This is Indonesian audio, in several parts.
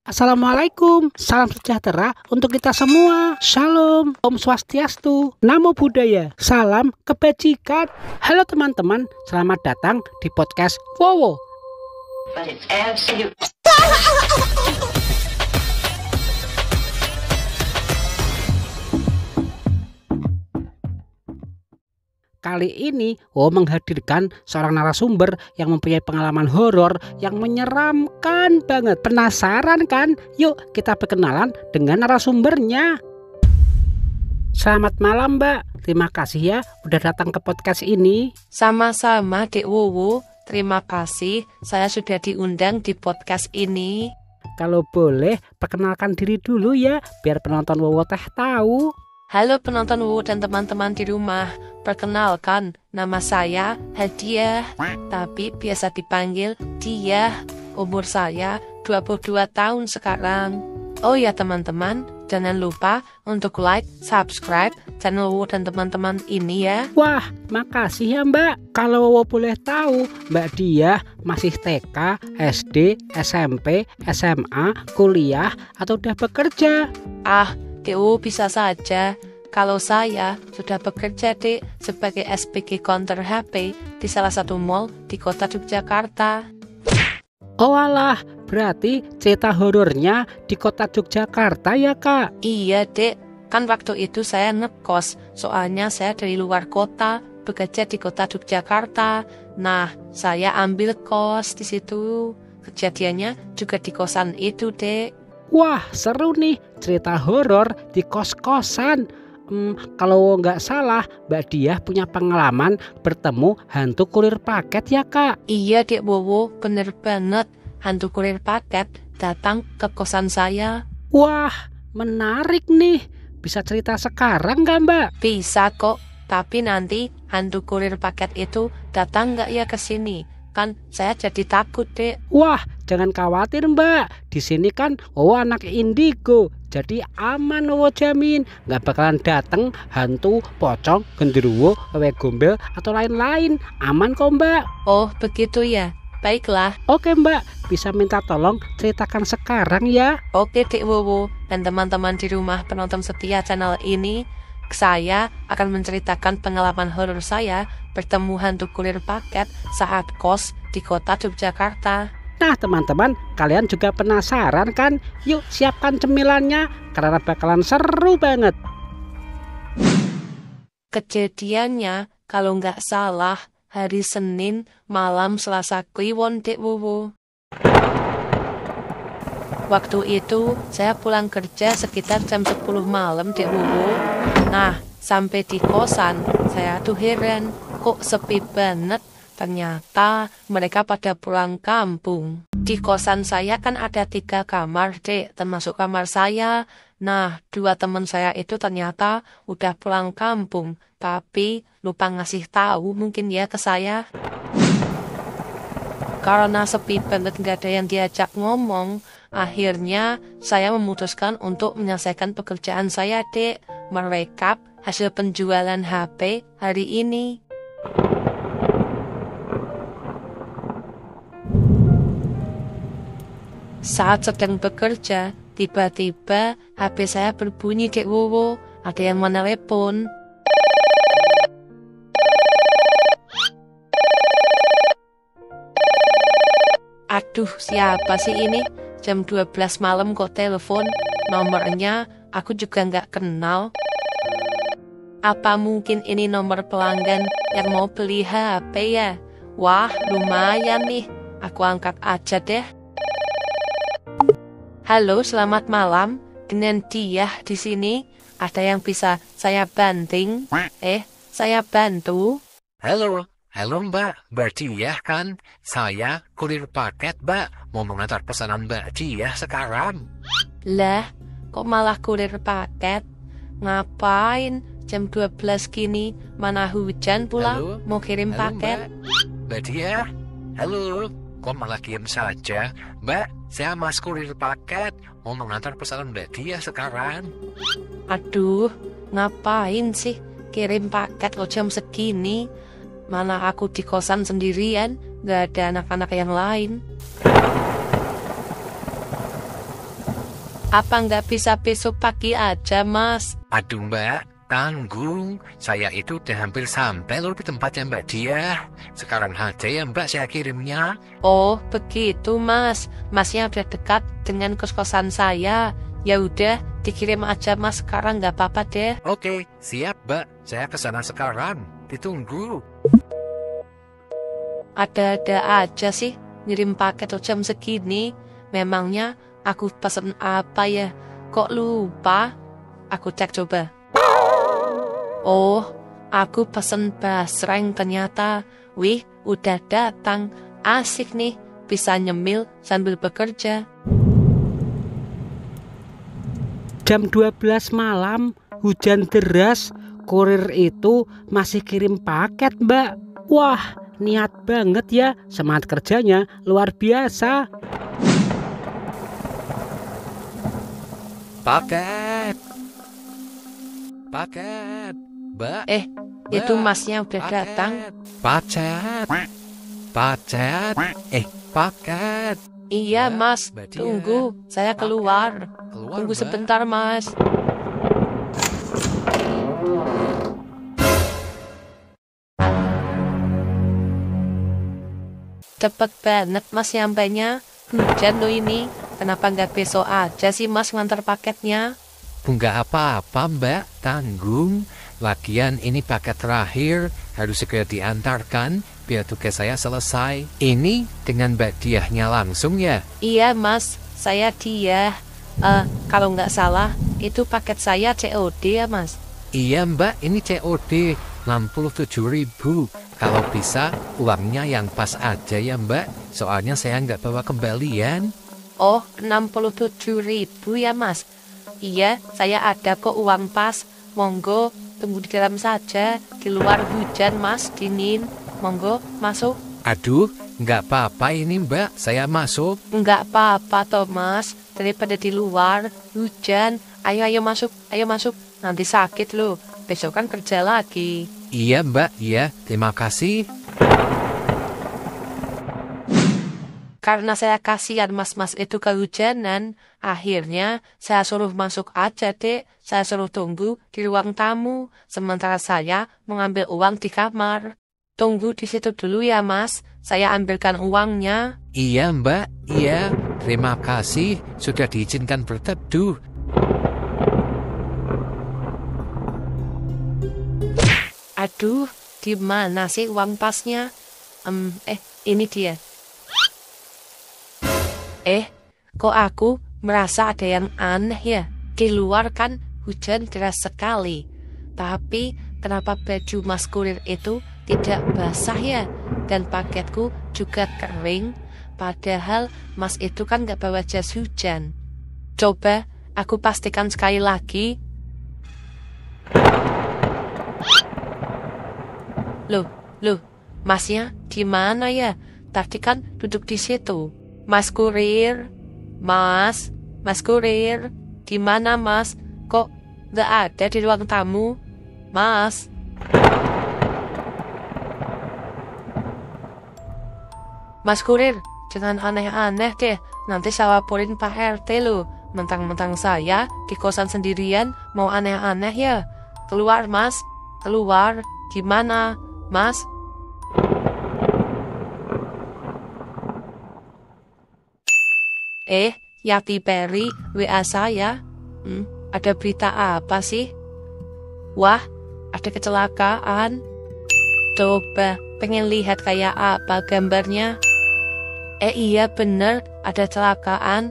Assalamualaikum, salam sejahtera untuk kita semua. Shalom, Om Swastiastu, Namo Buddhaya, salam kebajikan. Halo teman-teman, selamat datang di podcast Wowo. Kali ini menghadirkan seorang narasumber yang mempunyai pengalaman horor yang menyeramkan banget. Penasaran kan? Yuk kita berkenalan dengan narasumbernya. Selamat malam Mbak, terima kasih ya udah datang ke podcast ini. Sama-sama Dek Wowo, terima kasih saya sudah diundang di podcast ini. Kalau boleh perkenalkan diri dulu ya, biar penonton Wowo teh tahu. Halo penonton Wowo dan teman-teman di rumah. Perkenalkan, nama saya Hadiah, tapi biasa dipanggil Diah. Umur saya 22 tahun sekarang. Oh ya teman-teman, jangan lupa untuk like, subscribe channel Wowo dan teman-teman ini ya. Wah, makasih ya Mbak. Kalau Wowo boleh tahu, Mbak Diah masih TK, SD, SMP, SMA, kuliah, atau udah bekerja? Wowo bisa saja. Kalau saya sudah bekerja sebagai SPG counter HP di salah satu mall di kota Yogyakarta. Oh alah, berarti cerita horornya di kota Yogyakarta ya Kak? Iya Dek, kan waktu itu saya ngekos, soalnya saya dari luar kota, bekerja di kota Yogyakarta. Nah, saya ambil kos di situ. Kejadiannya juga di kosan itu Dek. Wah, seru nih cerita horor di kos-kosan. Kalau nggak salah, Mbak Diah punya pengalaman bertemu hantu kurir paket ya Kak? Iya Dek Wowo, bener banget. Hantu kurir paket datang ke kosan saya. Wah, menarik nih. Bisa cerita sekarang nggak Mbak? Bisa kok, tapi nanti hantu kurir paket itu datang nggak ya ke sini? Kan saya jadi takut Dek. Wah, jangan khawatir Mbak. Di sini kan anak indigo. Jadi aman jamin. Nggak bakalan dateng hantu, pocong, genderuwo, wewe gombel, atau lain-lain. Aman kok Mbak. Oh begitu ya. Baiklah. Oke Mbak, bisa minta tolong ceritakan sekarang ya. Oke Dek Wowo dan teman-teman di rumah penonton setia channel ini. Saya akan menceritakan pengalaman horor saya bertemu hantu kurir paket saat kos di kota Yogyakarta. Nah teman-teman, kalian juga penasaran kan? Yuk siapkan cemilannya, karena bakalan seru banget. Kejadiannya, kalau nggak salah, hari Senin malam Selasa Kliwon Dek Wowo. Waktu itu, saya pulang kerja sekitar jam 10 malam Dek Wowo. Nah, sampai di kosan, saya tuh heran, kok sepi banget. Ternyata mereka pada pulang kampung. Di kosan saya kan ada 3 kamar Dek, termasuk kamar saya. Nah, 2 teman saya itu ternyata udah pulang kampung, tapi lupa ngasih tahu mungkin ya ke saya. Karena sepi banget gak ada yang diajak ngomong, akhirnya saya memutuskan untuk menyelesaikan pekerjaan saya Dek, merekap hasil penjualan HP hari ini. Saat sedang bekerja, tiba-tiba HP saya berbunyi Dek Wowo. Ada yang menelepon. Aduh, siapa sih ini? Jam 12 malam kok telepon. Nomornya aku juga nggak kenal. Apa mungkin ini nomor pelanggan yang mau beli HP ya? Wah, lumayan nih. Aku angkat aja deh. Halo, selamat malam. Dengan Diah di sini. Ada yang bisa saya banting? Saya bantu. Halo Mbak, Diah kan? Saya kurir paket Mbak, mau mengantar pesanan Mbak Diah sekarang. Lah, kok malah kurir paket? Ngapain? Jam 12 gini, mana hujan pula, mau kirim paket? Mbak Diah, halo, kok malah kirim saja? Mbak, saya mas kurir paket, mau mengantar pesanan Mbak Diah sekarang. Aduh, ngapain sih kirim paket kok jam segini? Mana aku di kosan sendirian, gak ada anak-anak yang lain. Apa nggak bisa besok pagi aja, Mas? Aduh Mbak, tanggung. Saya itu udah hampir sampai loh di tempatnya Mbak Diah. Sekarang aja ya Mbak saya kirimnya. Oh, begitu, Mas. Masnya udah dekat dengan kos-kosan saya. Ya udah, dikirim aja, Mas. Sekarang nggak apa-apa deh. Oke, siap Mbak. Saya kesana sekarang. Ditunggu. Ada-ada aja sih ngirim paket jam segini. Memangnya aku pesen apa ya? Kok lupa? Aku cek coba. Oh, aku pesen basreng ternyata. Wih, udah datang. Asik nih, bisa nyemil sambil bekerja. Jam 12 malam, hujan deras, kurir itu masih kirim paket, Mbak. Wah, niat banget ya, semangat kerjanya luar biasa. Paket. Mbak. Itu masnya udah datang. Paket. Paket. Iya, Mbak, Mas. Mbak Diah. Tunggu, saya keluar. Tunggu Mbak. sebentar, Mas. Cepet banget, Mas, nyampainya. Hujan loh ini. Kenapa nggak besok aja sih, Mas, ngantar paketnya? Enggak apa-apa Mbak, tanggung. Lagian ini paket terakhir, harus segera diantarkan biar tugas saya selesai. Ini dengan Mbak Diahnya langsung ya? Iya, Mas. Saya Diah. Kalau nggak salah, itu paket saya COD ya, Mas? Iya Mbak, ini COD 67.000. Kalau bisa, uangnya yang pas aja ya Mbak. Soalnya saya nggak bawa kembalian. Oh, 67.000 ya, Mas? Iya, saya ada kok uang pas. Monggo, tunggu di dalam saja. Di luar hujan, Mas, dingin. Monggo, masuk. Aduh, nggak apa-apa ini Mbak, saya masuk. Nggak apa-apa, Thomas. Daripada di luar, hujan. Ayo masuk, ayo masuk. Nanti sakit loh. Besok kan kerja lagi. Iya Mbak, iya, terima kasih. Karena saya kasihan mas-mas itu kehujanan, akhirnya saya suruh masuk aja dek. Saya suruh tunggu di ruang tamu, sementara saya mengambil uang di kamar. Tunggu di situ dulu ya mas, saya ambilkan uangnya. Iya Mbak, iya, terima kasih sudah diizinkan berteduh. Aduh, di mana sih uang pasnya? Ini dia. Kok aku merasa ada yang aneh ya? Di luar kan hujan deras sekali. Tapi kenapa baju mas kurir itu tidak basah ya? Dan paketku juga kering. Padahal mas itu kan gak bawa jas hujan. Coba aku pastikan sekali lagi. Loh, masnya di mana ya? Tadi kan duduk di situ. Mas kurir, mas kurir, di mana mas? Kok nggak ada di ruang tamu, mas? Mas kurir, jangan aneh-aneh deh. Nanti saya laporin Pak RT loh. Mentang-mentang saya di kosan sendirian mau aneh-aneh ya. Keluar mas, keluar. Gimana, mas? Yati Peri, WA saya. Ada berita apa sih? Wah, ada kecelakaan. Coba, pengen lihat kayak apa gambarnya? Iya bener, ada kecelakaan.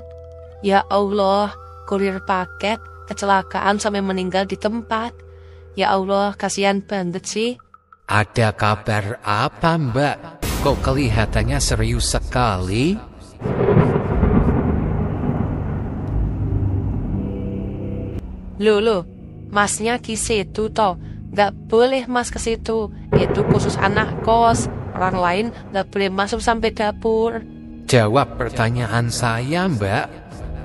Ya Allah, kurir paket kecelakaan sampai meninggal di tempat. Ya Allah, kasihan banget sih. Ada kabar apa Mbak? Kok kelihatannya serius sekali? Loh, masnya di situ toh. Gak boleh mas ke situ. Itu khusus anak kos. Orang lain gak boleh masuk sampai dapur. Jawab pertanyaan saya Mbak.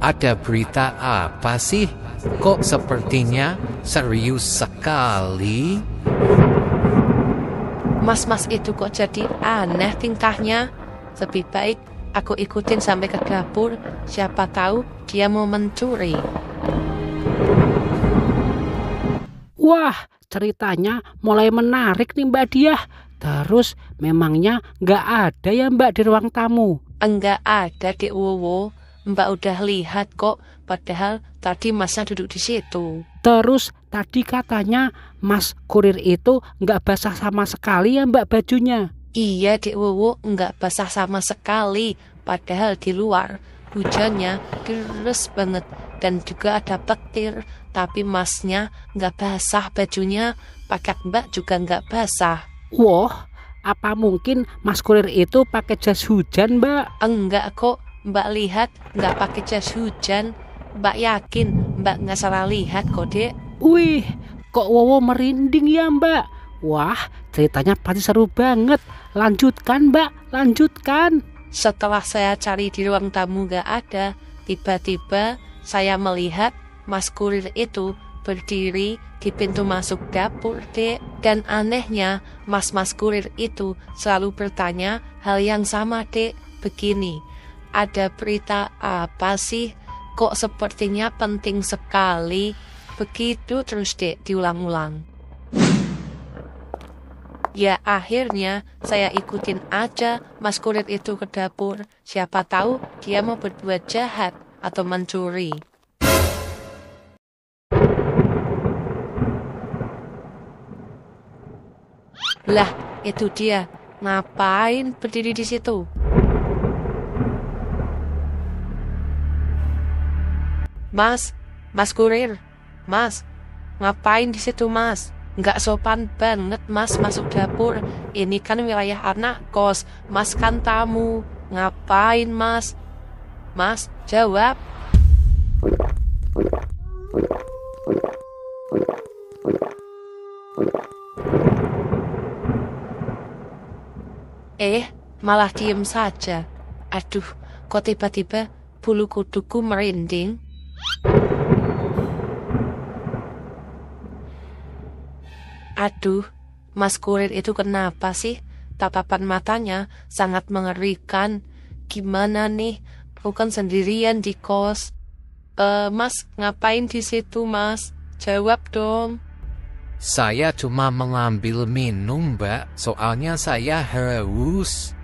Ada berita apa sih? Kok sepertinya serius sekali? Mas-mas itu kok jadi aneh tingkahnya. Lebih baik aku ikutin sampai ke dapur. Siapa tahu dia mau mencuri. Wah, ceritanya mulai menarik nih Mbak Diah. Terus memangnya nggak ada ya Mbak di ruang tamu? Enggak ada, Dek Wowo. Mbak udah lihat kok, padahal tadi Masnya duduk di situ. Terus tadi katanya Mas kurir itu nggak basah sama sekali ya Mbak bajunya. Iya, Dek Wowo, enggak basah sama sekali. Padahal di luar hujannya deras banget dan juga ada petir. Tapi Masnya enggak basah bajunya, pakai Mbak juga enggak basah. Wah, apa mungkin Mas kurir itu pakai jas hujan Mbak? Enggak kok, Mbak lihat enggak pakai jas hujan. Mbak yakin Mbak enggak salah lihat kok, Dek. Wih, kok Wowo merinding ya Mbak? Wah, ceritanya pasti seru banget. Lanjutkan Mbak, lanjutkan. Setelah saya cari di ruang tamu gak ada, tiba-tiba saya melihat Mas kurir itu berdiri di pintu masuk dapur, Dek. Dan anehnya, mas-mas kurir itu selalu bertanya hal yang sama, Dek. Begini, ada berita apa sih? Kok sepertinya penting sekali? Begitu terus, Dek, diulang-ulang. Ya akhirnya saya ikutin aja Mas kurir itu ke dapur. Siapa tahu dia mau berbuat jahat atau mencuri. Lah, itu dia. Ngapain berdiri di situ? Mas kurir. Mas, ngapain di situ, Mas? Nggak sopan banget Mas masuk dapur. Ini kan wilayah anak kos. Mas kan tamu. Ngapain Mas? Mas, jawab. Malah diem saja. Aduh, kok tiba-tiba bulu kuduku merinding? Aduh, Mas kurir itu kenapa sih? Tatapan matanya sangat mengerikan. Gimana nih? Bukan sendirian di kos. Mas, ngapain di situ, Mas? Jawab dong. Saya cuma mengambil minum, Mbak. Soalnya saya haus.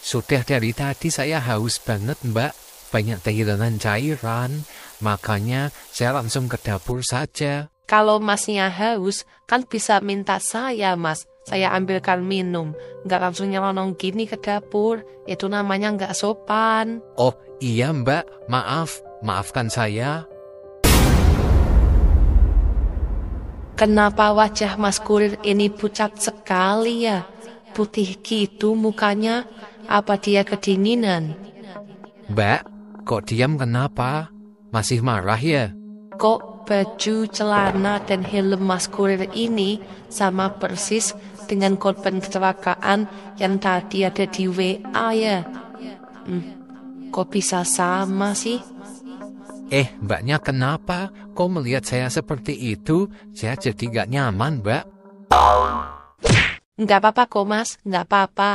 Sudah dari tadi saya haus banget, Mbak. Banyak kehilangan cairan. Makanya saya langsung ke dapur saja. Kalau Masnya haus, kan bisa minta saya, Mas. Saya ambilkan minum. Nggak langsung nyelonong gini ke dapur. Itu namanya nggak sopan. Oh iya, Mbak. Maaf. Maafkan saya. Kenapa wajah Mas kurir ini pucat sekali ya? Putih gitu mukanya. Apa dia kedinginan? Mbak, kok diam kenapa? Masih marah ya? Kok baju, celana, dan helm Mas kurir ini sama persis dengan korban kecelakaan yang tadi ada di WA ya? Kok bisa sama sih? Mbaknya kenapa? Kok melihat saya seperti itu? Saya jadi gak nyaman, Mbak. Nggak apa-apa kok, Mas. Nggak apa-apa.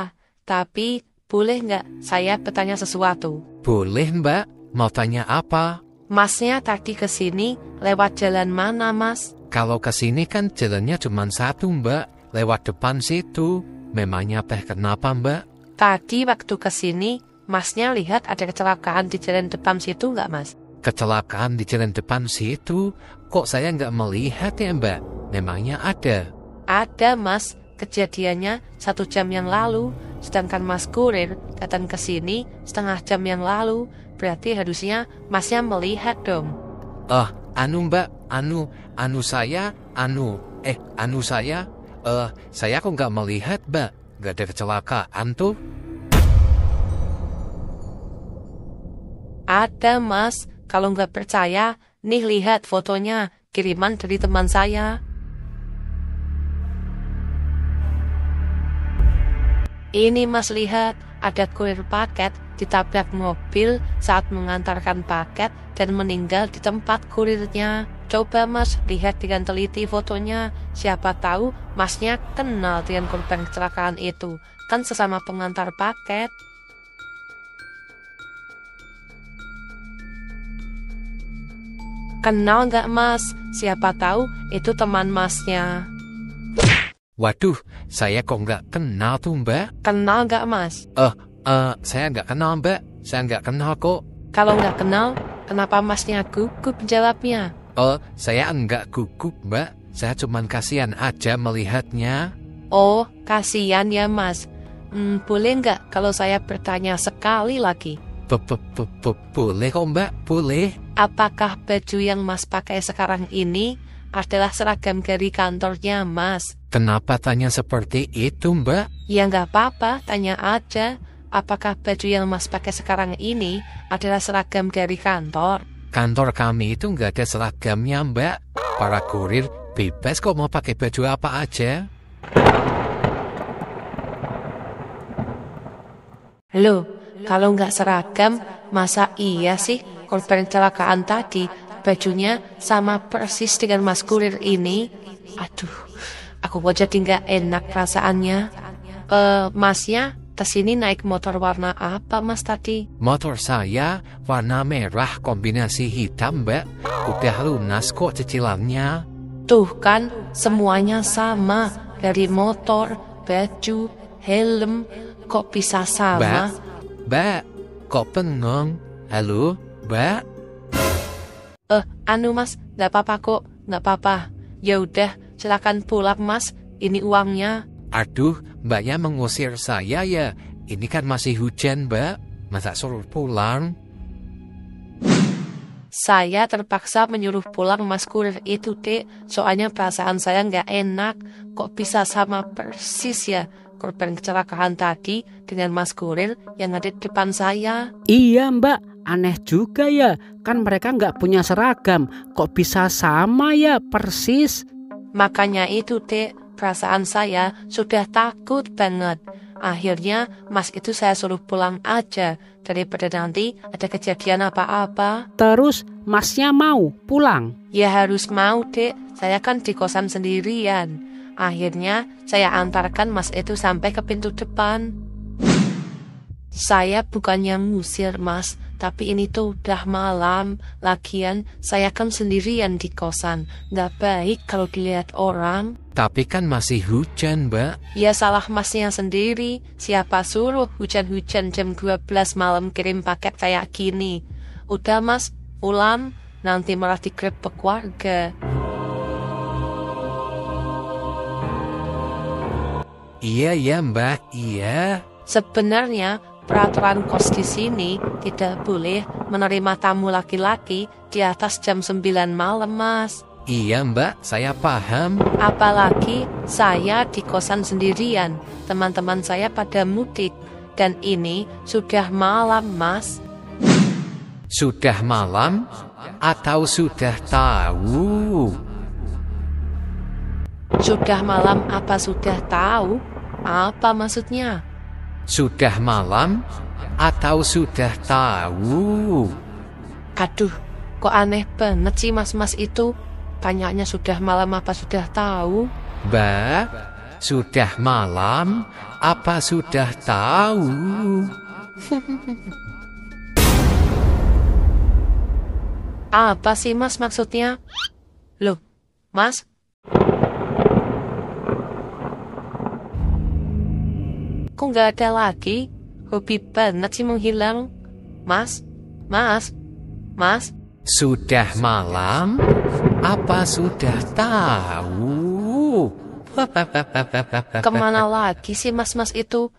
Tapi boleh nggak saya bertanya sesuatu? Boleh, Mbak. Mau tanya apa? Masnya tadi kesini lewat jalan mana, Mas? Kalau kesini kan jalannya cuma satu, Mbak. Lewat depan situ. Memangnya kenapa, Mbak? Tadi waktu kesini, Masnya lihat ada kecelakaan di jalan depan situ nggak, Mas? Kecelakaan di jalan depan situ? Kok saya nggak melihat ya, Mbak? Memangnya ada? Ada, Mas. Kejadiannya 1 jam yang lalu. Sedangkan Mas kurir datang ke sini 1/2 jam yang lalu. Berarti harusnya Masnya melihat dong. Mbak, saya kok nggak melihat, Mbak. Nggak ada kecelakaan tuh. Ada, Mas. Kalau nggak percaya, nih lihat fotonya. Kiriman dari teman saya. Ini Mas lihat, ada kurir paket ditabrak mobil saat mengantarkan paket dan meninggal di tempat kurirnya. Coba Mas lihat dengan teliti fotonya. Siapa tahu Masnya kenal dengan korban kecelakaan itu. Kan sesama pengantar paket. Kenal nggak Mas? Siapa tahu itu teman Masnya. Waduh, saya kok nggak kenal tuh Mbak. Kenal nggak Mas? Saya nggak kenal Mbak. Saya nggak kenal kok. Kalau nggak kenal, kenapa Masnya gugup jawabnya? Saya enggak gugup Mbak. Saya cuman kasihan aja melihatnya. Oh, kasihan ya Mas. Boleh nggak kalau saya bertanya sekali lagi? Boleh kok Mbak, boleh. Apakah baju yang Mas pakai sekarang ini adalah seragam dari kantornya Mas? Kenapa tanya seperti itu Mbak? Ya nggak apa-apa, tanya aja. Apakah baju yang Mas pakai sekarang ini adalah seragam dari kantor? Kantor kami itu nggak ada seragamnya Mbak. Para kurir bebas kok mau pakai baju apa aja. Loh, kalau nggak seragam, masa iya sih korban kecelakaan tadi bajunya sama persis dengan Mas kurir ini? Aduh, aku kok jadi nggak enak perasaannya. Masnya kesini naik motor warna apa Mas tadi? Motor saya warna merah kombinasi hitam Mbak. Udah lunas kok cicilannya. Tuh kan, semuanya sama. Dari motor, baju, helm, kok bisa sama? Mbak, kok bengong? Halo, Mbak? Mas, nggak apa-apa kok, nggak apa-apa. Ya udah, silakan pulang Mas, ini uangnya. Aduh, Mbaknya mengusir saya ya. Ini kan masih hujan Mbak. Masa suruh pulang? Saya terpaksa menyuruh pulang Mas kurir itu, Dek. Soalnya perasaan saya nggak enak. Kok bisa sama persis ya korban kecelakaan tadi dengan Mas kurir yang ada di depan saya? Iya Mbak, aneh juga ya. Kan mereka nggak punya seragam. Kok bisa sama ya persis? Makanya itu, Dek. Perasaan saya sudah takut banget. Akhirnya Mas itu saya suruh pulang aja daripada nanti ada kejadian apa-apa. Terus Masnya mau pulang? Ya harus mau Dek, saya kan di kosan sendirian. Akhirnya saya antarkan Mas itu sampai ke pintu depan. Saya bukannya ngusir Mas, tapi ini tuh udah malam. Lagian saya kan sendirian di kosan. Gak baik kalau dilihat orang. Tapi kan masih hujan Mbak. Ya salah Masnya sendiri. Siapa suruh hujan-hujan jam 12 malam kirim paket kayak gini? Udah Mas, pulang. Nanti malah digrebek warga. Iya ya Mbak, iya. Sebenarnya peraturan kos di sini tidak boleh menerima tamu laki-laki di atas jam 9 malam Mas. Iya Mbak, saya paham. Apalagi saya di kosan sendirian, teman-teman saya pada mudik. Dan ini sudah malam Mas. Sudah malam atau sudah tahu? Sudah malam apa sudah tahu? Apa maksudnya? Sudah malam atau sudah tahu? Aduh, kok aneh banget sih mas-mas itu. Tanyanya sudah malam apa sudah tahu? Mbak, sudah malam apa sudah tahu? Apa sih mas maksudnya? Loh, mas? Kok nggak ada lagi? Hobi banget sih menghilang. Mas? Mas? Mas? Sudah malam apa sudah tahu? Kemana lagi sih mas-mas itu?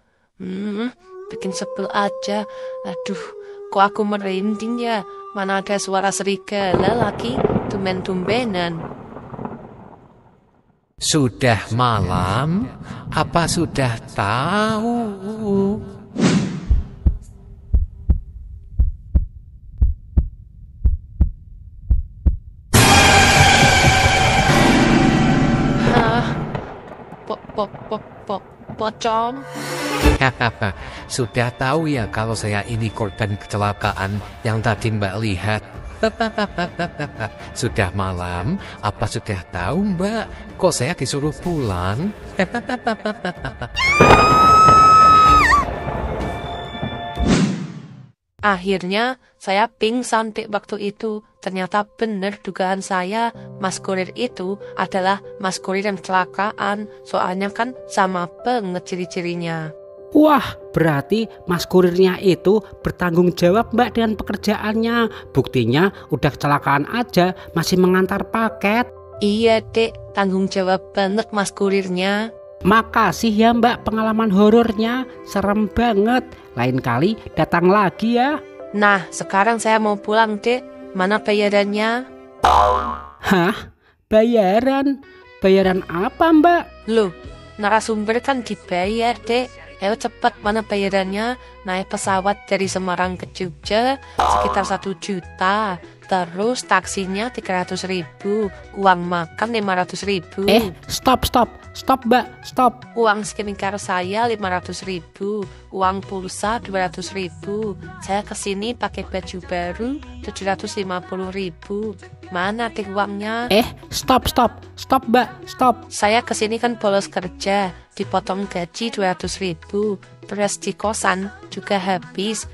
Bikin sebel aja. Aduh, kok aku merinding ya? Mana ada suara serigala lagi? Tumben-tumbenan. Sudah malam apa sudah tahu? Pocong. Sudah tahu ya kalau saya ini korban kecelakaan yang tadi Mbak lihat. Sudah malam, apa sudah tahu Mbak? Kok saya disuruh pulang? Akhirnya saya pingsan di waktu itu. Ternyata benar dugaan saya, Mas Kurir itu adalah Mas Kurir yang kecelakaan. Soalnya kan sama banget ciri-cirinya. Wah, berarti Mas Kurirnya itu bertanggung jawab Mbak dengan pekerjaannya. Buktinya udah kecelakaan aja masih mengantar paket. Iya Dek, tanggung jawab banget Mas Kurirnya. Makasih ya Mbak pengalaman horornya, serem banget. Lain kali datang lagi ya. Nah, sekarang saya mau pulang Dek. Mana bayarannya? Hah? Bayaran? Bayaran apa Mbak? Loh, narasumber kan dibayar Dek. Ayo cepat, mana bayarannya? Naik pesawat dari Semarang ke Jogja sekitar 1 juta. Terus taksinya 300.000, uang makan 500.000. Stop Mbak, stop. Uang skincare saya 500.000, uang pulsa 200.000. Saya kesini pakai baju baru 750.000. Mana teh uangnya? Stop Mbak, stop. Saya kesini kan bolos kerja, dipotong gaji 200.000. Terus di kosan juga habis.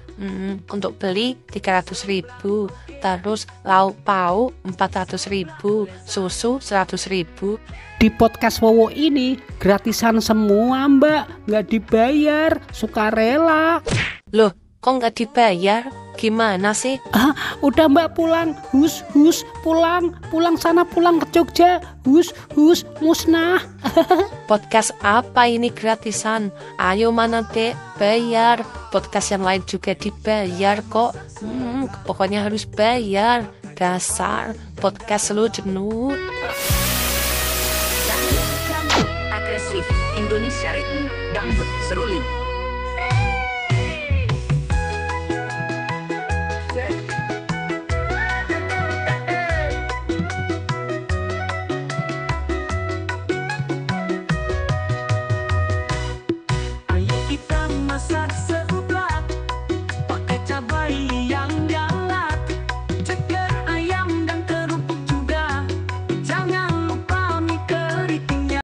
Untuk beli 300.000, terus lauk pauk 400.000, susu 100.000. Di podcast Wowo ini gratisan semua Mbak, nggak dibayar, sukarela. Loh, kok nggak dibayar? Gimana sih? Udah Mbak pulang, hus, pulang sana, pulang ke Jogja, hus, musnah. Podcast apa ini gratisan? Ayo mana Dek, bayar. Podcast yang lain juga dibayar kok. Pokoknya harus bayar. Dasar podcast lu jenuh. Agresif Indonesia Ritme Dangdut Seruling.